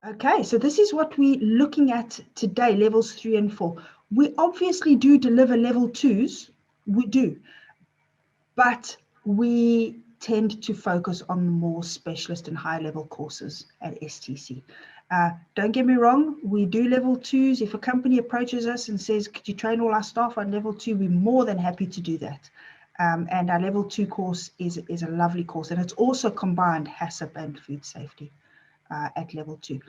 Okay, so this is what we're looking at today, levels 3 and 4. We obviously do deliver level 2s, we do, but we tend to focus on more specialist and high level courses at STC. Don't get me wrong, we do level 2s. If a company approaches us and says, could you train all our staff on level 2, we're more than happy to do that. And our level 2 course is a lovely course, and it's also combined HACCP and food safety at level 2.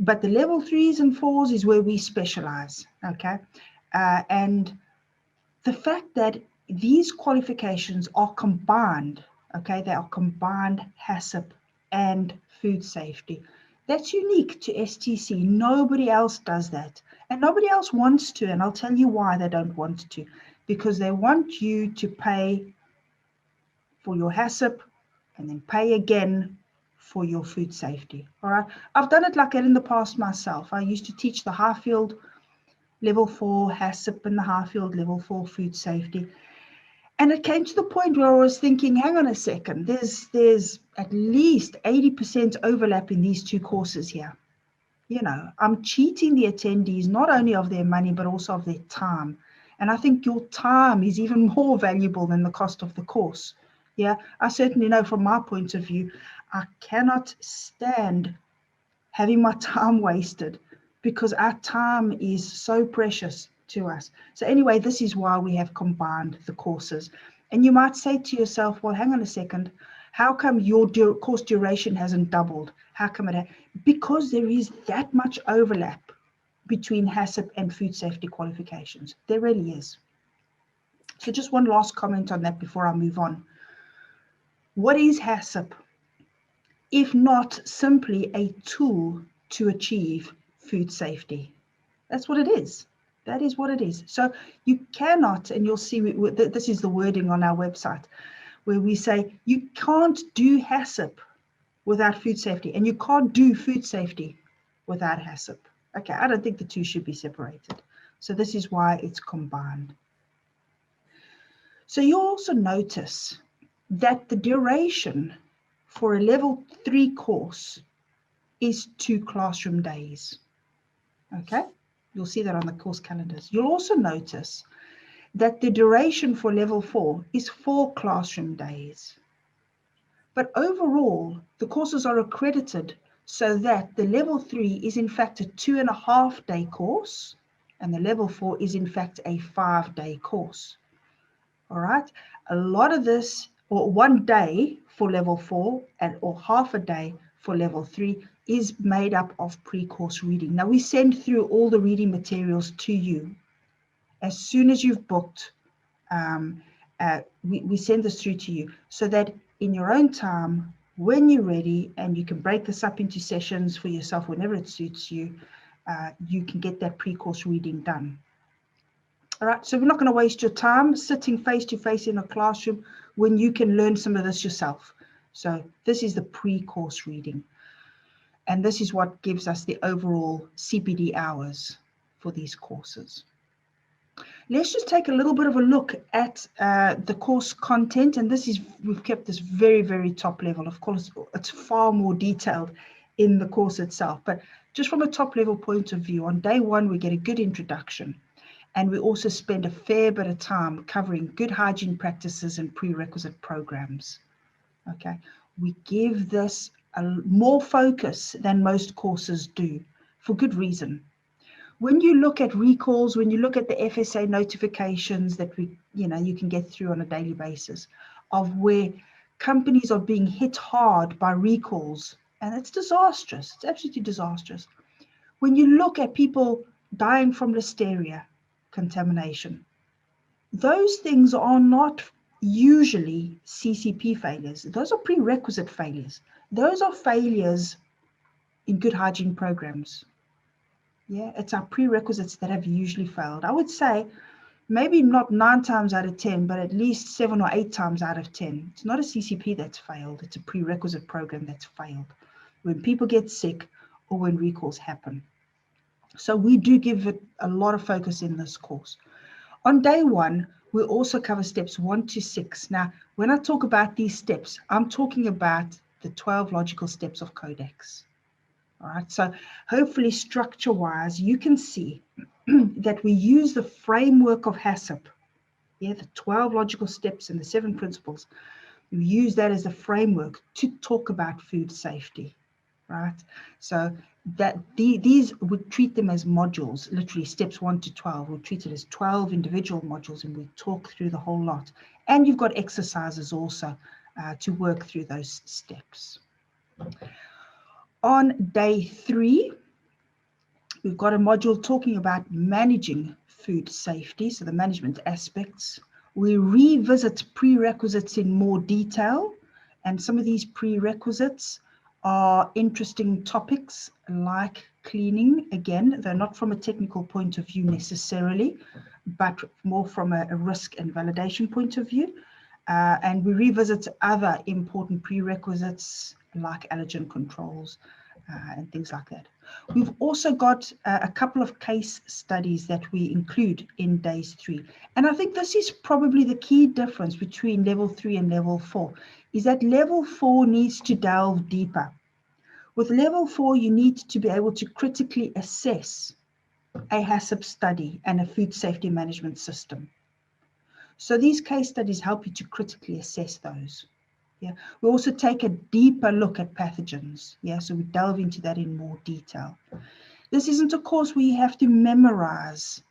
But the level 3s and 4s is where we specialize, okay? And the fact that these qualifications are combined, okay, they are combined HACCP and food safety. That's unique to STC. Nobody else does that. And nobody else wants to, and I'll tell you why they don't want to. Because they want you to pay for your HACCP and then pay again for your food safety. All right, I've done it like that in the past myself. I used to teach the Highfield level 4 HACCP and the Highfield level 4 food safety. And it came to the point where I was thinking, hang on a second, there's at least 80% overlap in these two courses here. You know, I'm cheating the attendees not only of their money, but also of their time. And I think your time is even more valuable than the cost of the course. Yeah, I certainly know from my point of view, I cannot stand having my time wasted because our time is so precious to us. So anyway, this is why we have combined the courses. And you might say to yourself, well, hang on a second, how come your course duration hasn't doubled? How come it? Because there is that much overlap between HACCP and food safety qualifications. There really is. So just one last comment on that before I move on. What is HACCP? If not simply a tool to achieve food safety? That's what it is. That is what it is. So you cannot, and you'll see this is the wording on our website, where we say you can't do HACCP without food safety, and you can't do food safety without HACCP. Okay, I don't think the two should be separated. So this is why it's combined. So you'll also notice that the duration for a level 3 course is 2 classroom days. Okay, you'll see that on the course calendars. You'll also notice that the duration for level 4 is 4 classroom days. But overall, the courses are accredited so that the level 3 is in fact a 2.5-day course, and the level 4 is in fact a 5-day course. All right, a lot of this, or 1 day for level 4 or half a day for level 3, is made up of pre-course reading. Now we send through all the reading materials to you as soon as you've booked. We send this through to you so that in your own time, when you're ready, and you can break this up into sessions for yourself whenever it suits you, you can get that pre-course reading done. All right, so we're not going to waste your time sitting face-to-face in a classroom when you can learn some of this yourself. So this is the pre-course reading. And this is what gives us the overall CPD hours for these courses. Let's just take a little bit of a look at the course content. And this is, we've kept this very, very top level. Of course, it's far more detailed in the course itself. But just from a top level point of view, on day 1, we get a good introduction. And we also spend a fair bit of time covering good hygiene practices and prerequisite programs. Okay, we give this more focus than most courses do, for good reason. When you look at recalls, when you look at the FSA notifications that you can get through on a daily basis, of where companies are being hit hard by recalls, and it's disastrous. It's absolutely disastrous. When you look at people dying from listeria contamination, those things are not usually CCP failures. Those are prerequisite failures. Those are failures in good hygiene programs. Yeah, it's our prerequisites that have usually failed. I would say maybe not 9 times out of 10, but at least 7 or 8 times out of 10. It's not a CCP that's failed. It's a prerequisite program that's failed when people get sick or when recalls happen. So we do give it a lot of focus in this course. On day 1, we also cover steps 1 to 6. Now, when I talk about these steps, I'm talking about the 12 logical steps of Codex. All right, so hopefully structure-wise, you can see that we use the framework of HACCP, yeah, the 12 logical steps and the 7 principles. We use that as a framework to talk about food safety, right? So that these would treat them as modules, literally steps 1 to 12. We'll treat it as 12 individual modules, and we talk through the whole lot. And you've got exercises also to work through those steps. On day 3, we've got a module talking about managing food safety, so the management aspects. We revisit prerequisites in more detail, and some of these prerequisites are interesting topics like cleaning. Again, they're not from a technical point of view necessarily, but more from a risk and validation point of view. And we revisit other important prerequisites like allergen controls and things like that. We've also got a couple of case studies that we include in days 3. And I think this is probably the key difference between level 3 and level 4, is that level 4 needs to delve deeper. With level 4, you need to be able to critically assess a HACCP study and a food safety management system. So these case studies help you to critically assess those. Yeah, we also take a deeper look at pathogens. Yeah, so we delve into that in more detail. This isn't a course where you have to memorize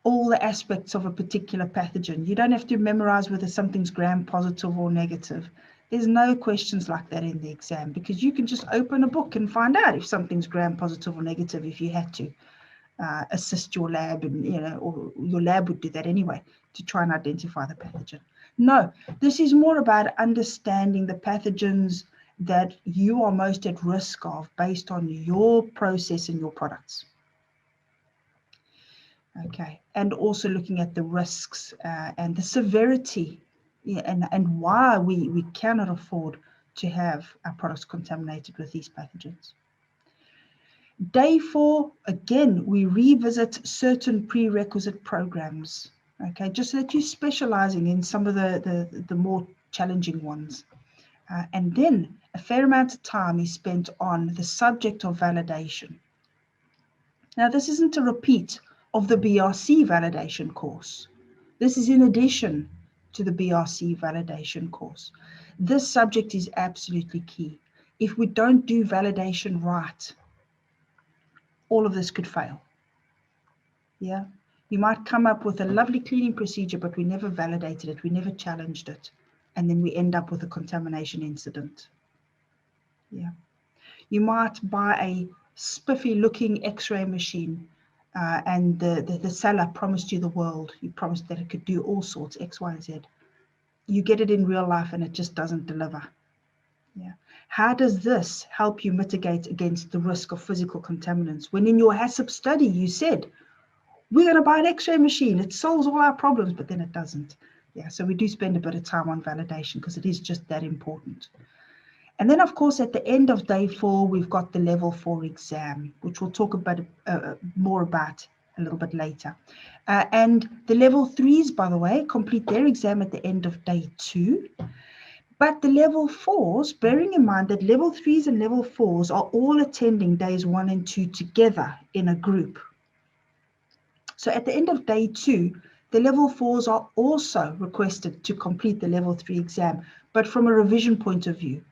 all the aspects of a particular pathogen. You don't have to memorize whether something's gram-positive or negative. There's no questions like that in the exam, because you can just open a book and find out if something's gram-positive or negative if you had to assist your lab, and or your lab would do that anyway to try and identify the pathogen. No, this is more about understanding the pathogens that you are most at risk of based on your process and your products. Okay, and also looking at the risks and the severity, and why we cannot afford to have our products contaminated with these pathogens. Day 4, again, we revisit certain prerequisite programs, okay, just so that you're specializing in some of the more challenging ones. And then a fair amount of time is spent on the subject of validation. Now, this isn't a repeat of the BRC validation course. This is in addition to the BRC validation course. This subject is absolutely key. If we don't do validation right, all of this could fail. Yeah, you might come up with a lovely cleaning procedure, but we never validated it, we never challenged it, and then we end up with a contamination incident. Yeah, you might buy a spiffy looking x-ray machine and the seller promised you the world. You promised that it could do all sorts, X, Y, and Z. You get it in real life and it just doesn't deliver. Yeah. How does this help you mitigate against the risk of physical contaminants? When in your HACCP study, you said, we're going to buy an x-ray machine, it solves all our problems, but then it doesn't. Yeah, so we do spend a bit of time on validation because it is just that important. And then, of course, at the end of day 4, we've got the level 4 exam, which we'll talk about more about a little bit later. And the level 3s, by the way, complete their exam at the end of day 2. But the level 4s, bearing in mind that level 3s and level 4s are all attending days 1 and 2 together in a group. So at the end of day 2, the level 4s are also requested to complete the level 3 exam, but from a revision point of view.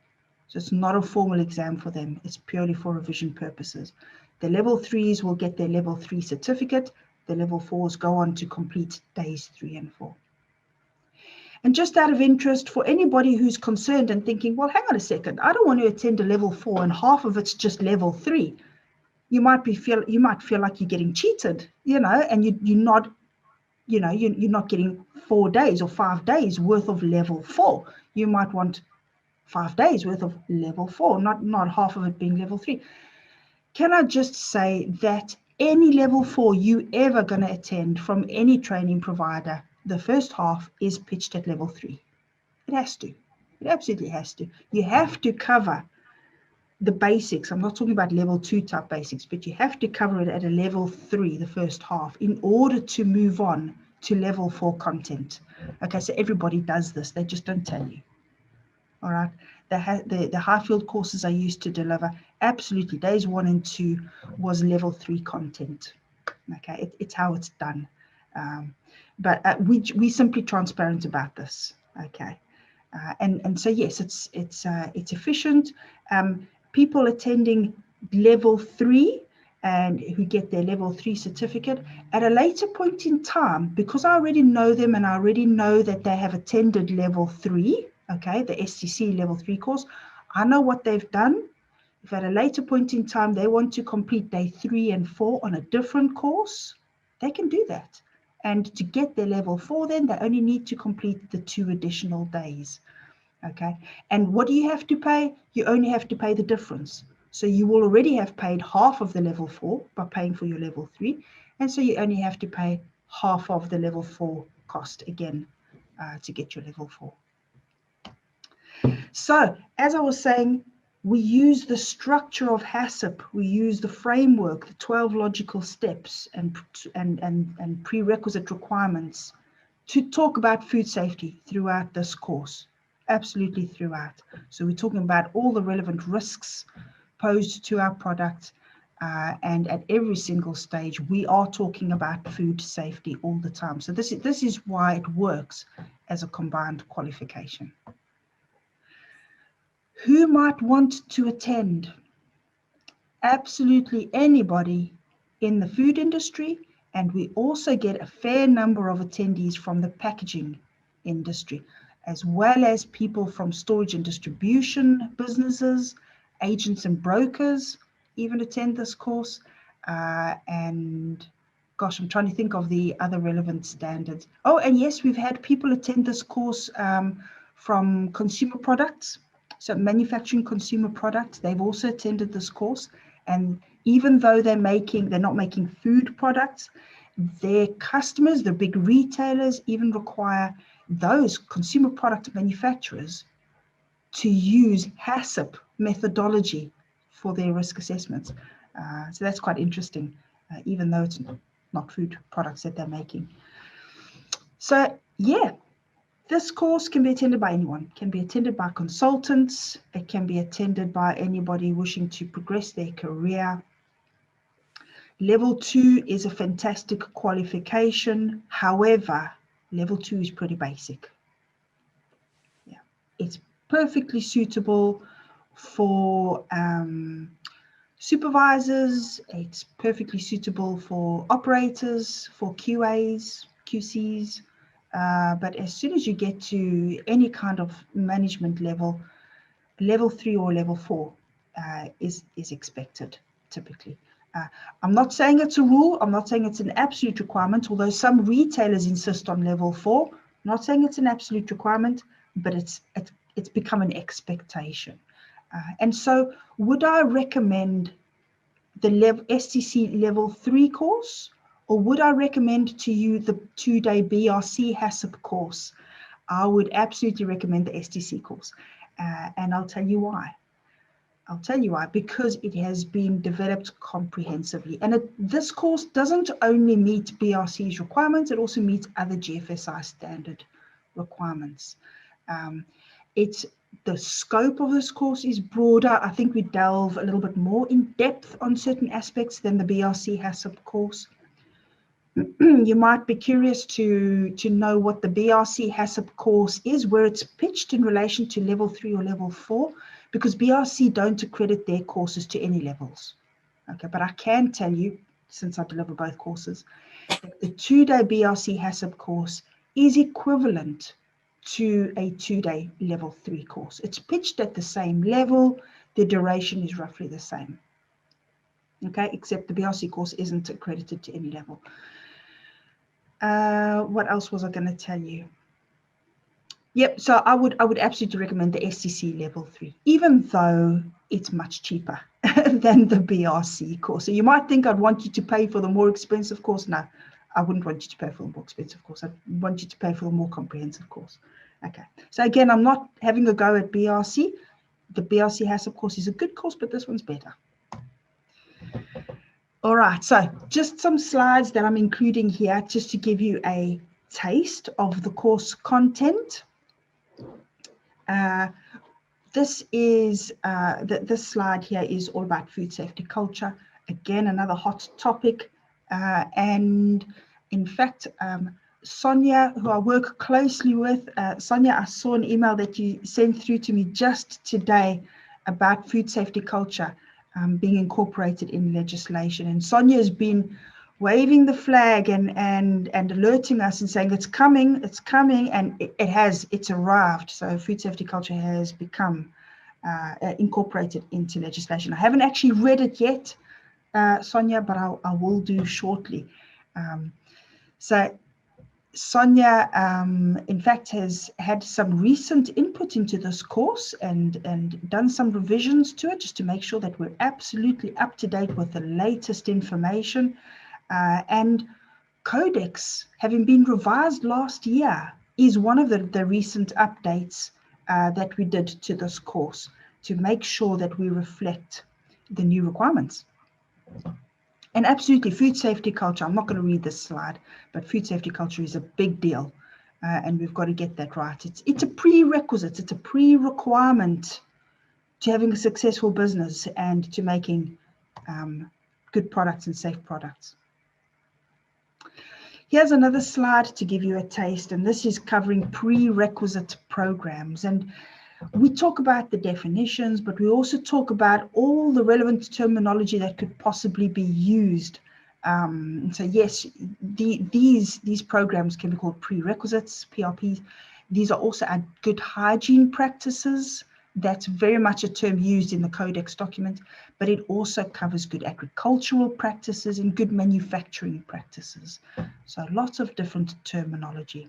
So it's not a formal exam for them, it's purely for revision purposes. The level 3s will get their level 3 certificate, the level 4s go on to complete days 3 and 4. And just out of interest, for anybody who's concerned and thinking, well, hang on a second, I don't want to attend a level 4 and half of it's just level 3. You might feel like you're getting cheated, and you're not getting 4 days or 5 days worth of level 4. You might want 5 days worth of level 4, not half of it being level 3. Can I just say that any level 4 you ever going to attend from any training provider, the first half is pitched at level 3. It has to. It absolutely has to. You have to cover the basics. I'm not talking about level 2 type basics, but you have to cover it at a level 3, the first half, in order to move on to level 4 content. Okay, so everybody does this. They just don't tell you. All right, the Highfield courses I used to deliver, absolutely, days 1 and 2 was level 3 content. Okay, it's how it's done. But we simply transparent about this. Okay, and so yes, it's efficient. People attending level 3 and who get their level 3 certificate at a later point in time, because I already know them and I already know that they have attended level 3, okay, the STC level 3 course. I know what they've done. If at a later point in time they want to complete day 3 and 4 on a different course, they can do that. And to get their level 4, then they only need to complete the 2 additional days. Okay, and what do you have to pay? You only have to pay the difference. So you will already have paid half of the level 4 by paying for your level 3, and so you only have to pay half of the level 4 cost again to get your level 4. So as I was saying, we use the structure of HACCP, we use the framework, the 12 logical steps and prerequisite requirements to talk about food safety throughout this course, absolutely throughout. So we're talking about all the relevant risks posed to our product, and at every single stage, we are talking about food safety all the time. So this is why it works as a combined qualification. Who might want to attend? Absolutely anybody in the food industry, and we also get a fair number of attendees from the packaging industry, as well as people from storage and distribution businesses, agents and brokers even attend this course. And gosh, I'm trying to think of the other relevant standards. Oh, and yes, we've had people attend this course from consumer products. So manufacturing consumer products, they've also attended this course. And even though they're not making food products, their customers, the big retailers, even require those consumer product manufacturers to use HACCP methodology for their risk assessments. So that's quite interesting, even though it's not food products that they're making. So yeah, this course can be attended by anyone. It can be attended by consultants. It can be attended by anybody wishing to progress their career. Level 2 is a fantastic qualification. However, level 2 is pretty basic. Yeah, it's perfectly suitable for supervisors. It's perfectly suitable for operators, for QAs, QCs. But as soon as you get to any kind of management level, level 3 or level 4 is expected typically. I'm not saying it's a rule. I'm not saying it's an absolute requirement, although some retailers insist on level 4. I'm not saying it's an absolute requirement, but it's become an expectation. And so would I recommend the STC level 3 course, or would I recommend to you the 2-day BRC HACCP course? I would absolutely recommend the STC course. And I'll tell you why. I'll tell you why, because it has been developed comprehensively. And this course doesn't only meet BRC's requirements, it also meets other GFSI standard requirements. The scope of this course is broader. I think we delve a little bit more in depth on certain aspects than the BRC HACCP course. You might be curious to know what the BRC HACCP course is, where it's pitched in relation to level 3 or level 4, because BRC don't accredit their courses to any levels. Okay, but I can tell you, since I deliver both courses, that the 2-day BRC HACCP course is equivalent to a 2-day level 3 course. It's pitched at the same level, the duration is roughly the same. Okay, except the BRC course isn't accredited to any level. What else was I going to tell you? Yep, so I would absolutely recommend the STC level 3, even though it's much cheaper than the BRC course. So you might think I'd want you to pay for the more expensive course. No, I wouldn't want you to pay for the more expensive course. I want you to pay for the more comprehensive course. Okay, so again, I'm not having a go at BRC. The BRC HACCP course is a good course, but this one's better. All right, so just some slides that I'm including here just to give you a taste of the course content. this is this slide here is all about food safety culture. Again, another hot topic. And in fact, Sonia, who I work closely with, Sonia, I saw an email that you sent through to me just today about food safety culture being incorporated in legislation. And Sonia has been waving the flag and alerting us and saying it's coming, and it's arrived. So food safety culture has become incorporated into legislation. I haven't actually read it yet, Sonia, but I will do shortly. So Sonia, in fact, has had some recent input into this course and done some revisions to it just to make sure that we're absolutely up to date with the latest information. And Codex, having been revised last year, is one of the recent updates that we did to this course to make sure that we reflect the new requirements. And absolutely, food safety culture, I'm not going to read this slide, but food safety culture is a big deal, and we've got to get that right. It's a prerequisite, it's a pre-requirement to having a successful business and to making good products and safe products. Here's another slide to give you a taste, and this is covering prerequisite programs. And we talk about the definitions, but we also talk about all the relevant terminology that could possibly be used. So yes, these programs can be called prerequisites, PRPs. These are also our good hygiene practices. That's very much a term used in the Codex document, but it also covers good agricultural practices and good manufacturing practices. So lots of different terminology.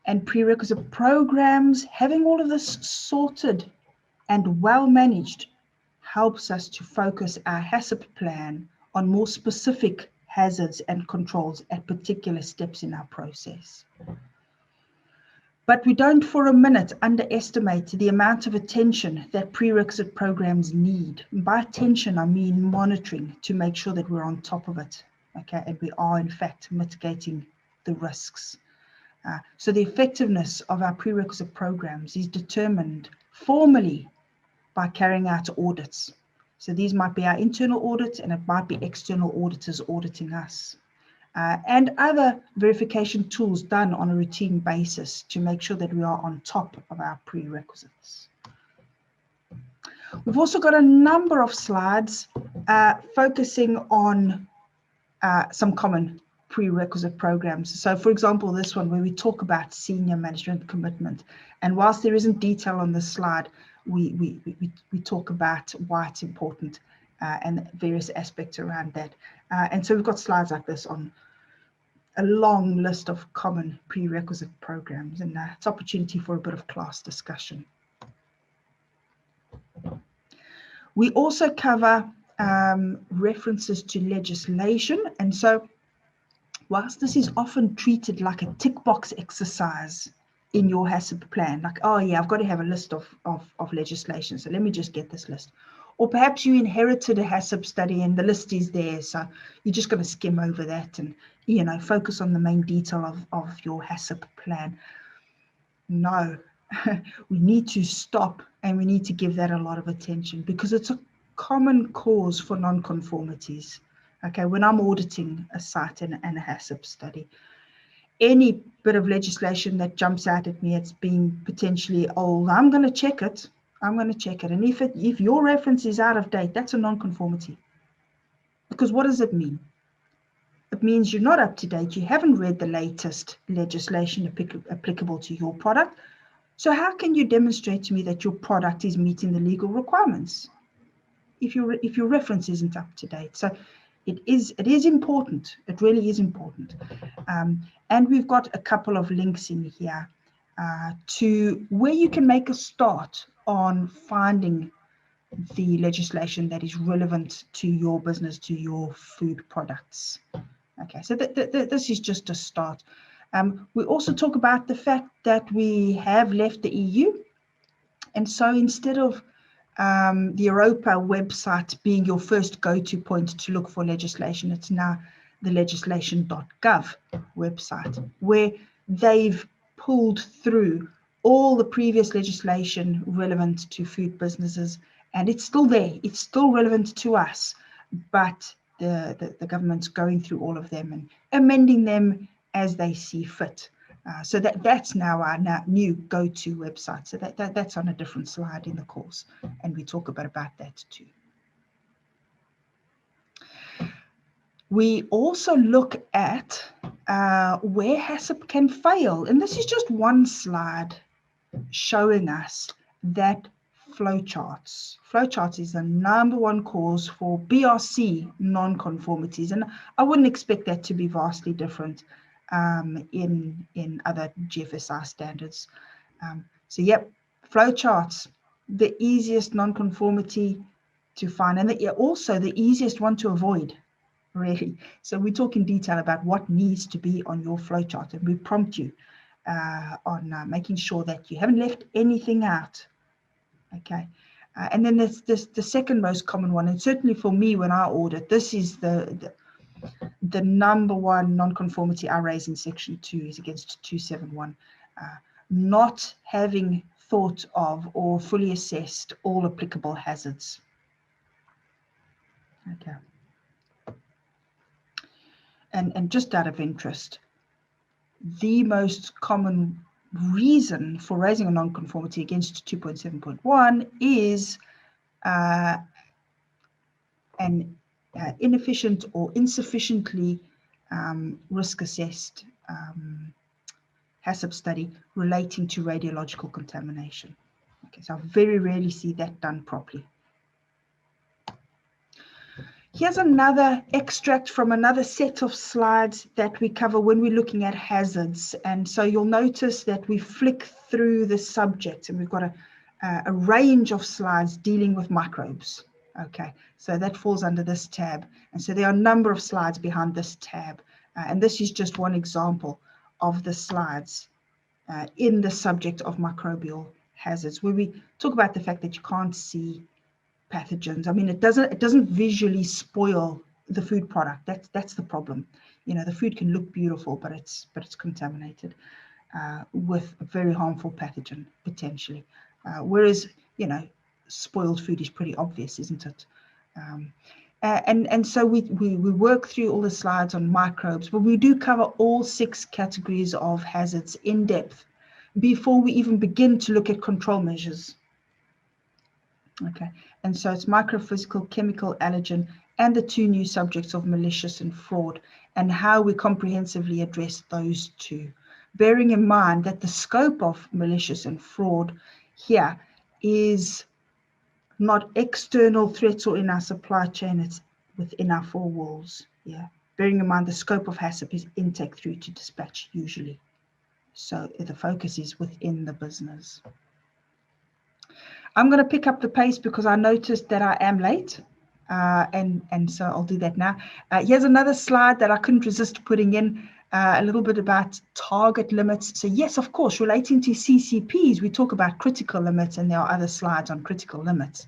And prerequisite programs, having all of this sorted and well managed helps us to focus our HACCP plan on more specific hazards and controls at particular steps in our process. But we don't for a minute underestimate the amount of attention that prerequisite programs need. And by attention, I mean monitoring to make sure that we're on top of it, okay, and we are in fact mitigating the risks. So the effectiveness of our prerequisite programs is determined formally by carrying out audits. So these might be our internal audits, and it might be external auditors auditing us. And other verification tools done on a routine basis to make sure that we are on top of our prerequisites. We've also got a number of slides focusing on some common prerequisite programs. So for example, this one where we talk about senior management commitment. And whilst there isn't detail on this slide, we talk about why it's important and various aspects around that. And so we've got slides like this on a long list of common prerequisite programs, and it's opportunity for a bit of class discussion. We also cover references to legislation, and so whilst this is often treated like a tick box exercise in your HACCP plan, like, oh yeah, I've got to have a list of legislation, so let me just get this list. Or perhaps you inherited a HACCP study and the list is there, so you're just going to skim over that and, you know, focus on the main detail of your HACCP plan. No, we need to stop and we need to give that a lot of attention because it's a common cause for non-conformities. Okay, when I'm auditing a site and a HACCP study, any bit of legislation that jumps out at me, it's being potentially old, I'm going to check it. I'm going to check it. And if your reference is out of date, that's a non-conformity. Because what does it mean? It means you're not up to date. You haven't read the latest legislation applicable to your product. So how can you demonstrate to me that your product is meeting the legal requirements if your reference isn't up to date? So it is important. It really is important. And we've got a couple of links in here to where you can make a start on finding the legislation that is relevant to your business, to your food products. Okay, so this is just a start. We also talk about the fact that we have left the EU. And so instead of the Europa website being your first go-to point to look for legislation, it's now the legislation.gov website, where they've pulled through all the previous legislation relevant to food businesses, and it's still there. It's still relevant to us, but the government's going through all of them and amending them as they see fit. So that's now our new go-to website. So that's on a different slide in the course, and we talk about that too. We also look at where HACCP can fail, and this is just one slide showing us that flowcharts. Flowcharts is the #1 cause for BRC non-conformities, and I wouldn't expect that to be vastly different in other GFSI standards. So yep, flowcharts, the easiest non-conformity to find, and also the easiest one to avoid, really. So we talk in detail about what needs to be on your flowchart, and we prompt you on making sure that you haven't left anything out. Okay, and then there's the second most common one, and certainly for me when I audit, this is the #1 non-conformity I raise in section 2 is against 271, not having thought of or fully assessed all applicable hazards. Okay, and just out of interest, the most common reason for raising a non-conformity against 2.7.1 is an inefficient or insufficiently risk-assessed HACCP study relating to radiological contamination. Okay, so I very rarely see that done properly. Here's another extract from another set of slides that we cover when we're looking at hazards. And so you'll notice that we flick through the subject, and we've got a range of slides dealing with microbes. Okay, so that falls under this tab. And so there are a number of slides behind this tab. And this is just one example of the slides in the subject of microbial hazards, where we talk about the fact that you can't see pathogens. I mean, it doesn't visually spoil the food product. That's the problem. You know, the food can look beautiful, but it's contaminated with a very harmful pathogen potentially. Whereas, you know, spoiled food is pretty obvious, isn't it? And so we work through all the slides on microbes, but we do cover all 6 categories of hazards in depth before we even begin to look at control measures. Okay, and so it's microphysical, chemical, allergen, and the 2 new subjects of malicious and fraud, and how we comprehensively address those 2. Bearing in mind that the scope of malicious and fraud here is not external threats or in our supply chain, it's within our 4 walls. Yeah, bearing in mind the scope of HACCP is intake through to dispatch usually. So the focus is within the business. I'm going to pick up the pace because I noticed that I am late, and so I'll do that now. Here's another slide that I couldn't resist putting in, a little bit about target limits. So yes, of course, relating to CCPs, we talk about critical limits, and there are other slides on critical limits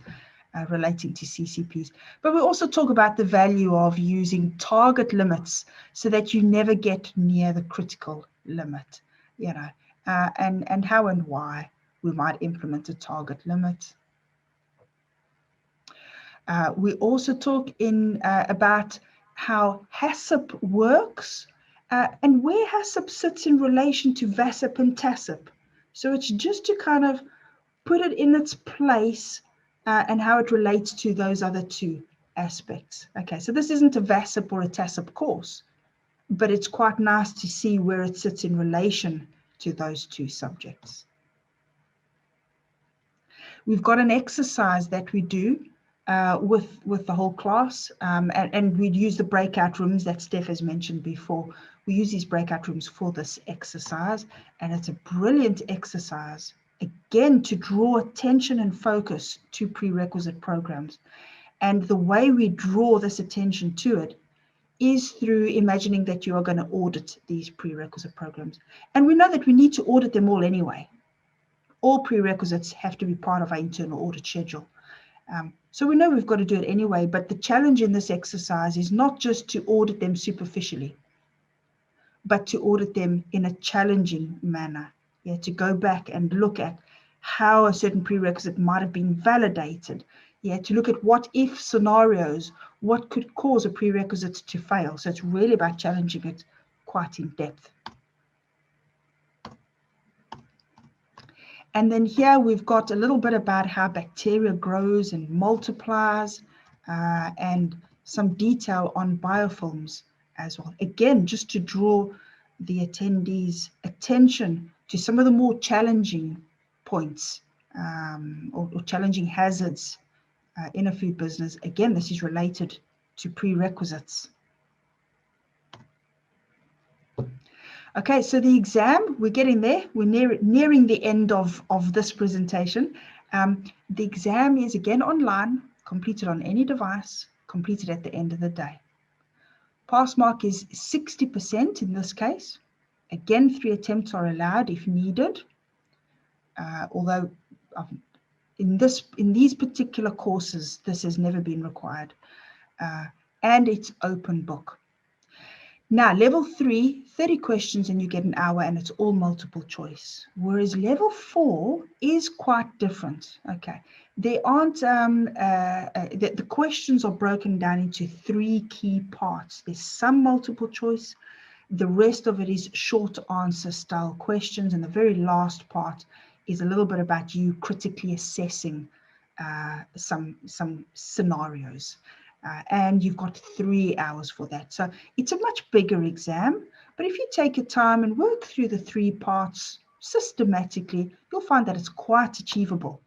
relating to CCPs. But we also talk about the value of using target limits so that you never get near the critical limit, you know, and how and why we might implement a target limit. We also talk about how HACCP works and where HACCP sits in relation to VASIP and TACCP. So it's just to kind of put it in its place and how it relates to those other 2 aspects. Okay, so this isn't a VASIP or a TACCP course, but it's quite nice to see where it sits in relation to those 2 subjects. We've got an exercise that we do with the whole class, and we'd use the breakout rooms that Steph has mentioned before. We use these breakout rooms for this exercise, and it's a brilliant exercise, again, to draw attention and focus to prerequisite programs. And the way we draw this attention to it is through imagining that you are going to audit these prerequisite programs. And we know that we need to audit them all anyway. All prerequisites have to be part of our internal audit schedule. So we know we've got to do it anyway, but the challenge in this exercise is not just to audit them superficially, but to audit them in a challenging manner. yeah, to go back and look at how a certain prerequisite might have been validated, yeah, to look at what if scenarios, what could cause a prerequisite to fail. So it's really about challenging it quite in depth. And then here we've got a little bit about how bacteria grows and multiplies, and some detail on biofilms as well. Again, just to draw the attendees' attention to some of the more challenging points, or challenging hazards in a food business. Again, this is related to prerequisites. Okay, so the exam, we're getting there. We're nearing the end of this presentation. The exam is again online, completed on any device, completed at the end of the day. Pass mark is 60% in this case. Again, 3 attempts are allowed if needed. Although in these particular courses, this has never been required. And it's open book. Now, level 3, 30 questions and you get an hour, and it's all multiple choice. Whereas level 4 is quite different. Okay, there aren't, the questions are broken down into 3 key parts. There's some multiple choice. The rest of it is short answer style questions. And the very last part is a little bit about you critically assessing some scenarios. And you've got 3 hours for that. So it's a much bigger exam, but if you take your time and work through the 3 parts systematically, you'll find that it's quite achievable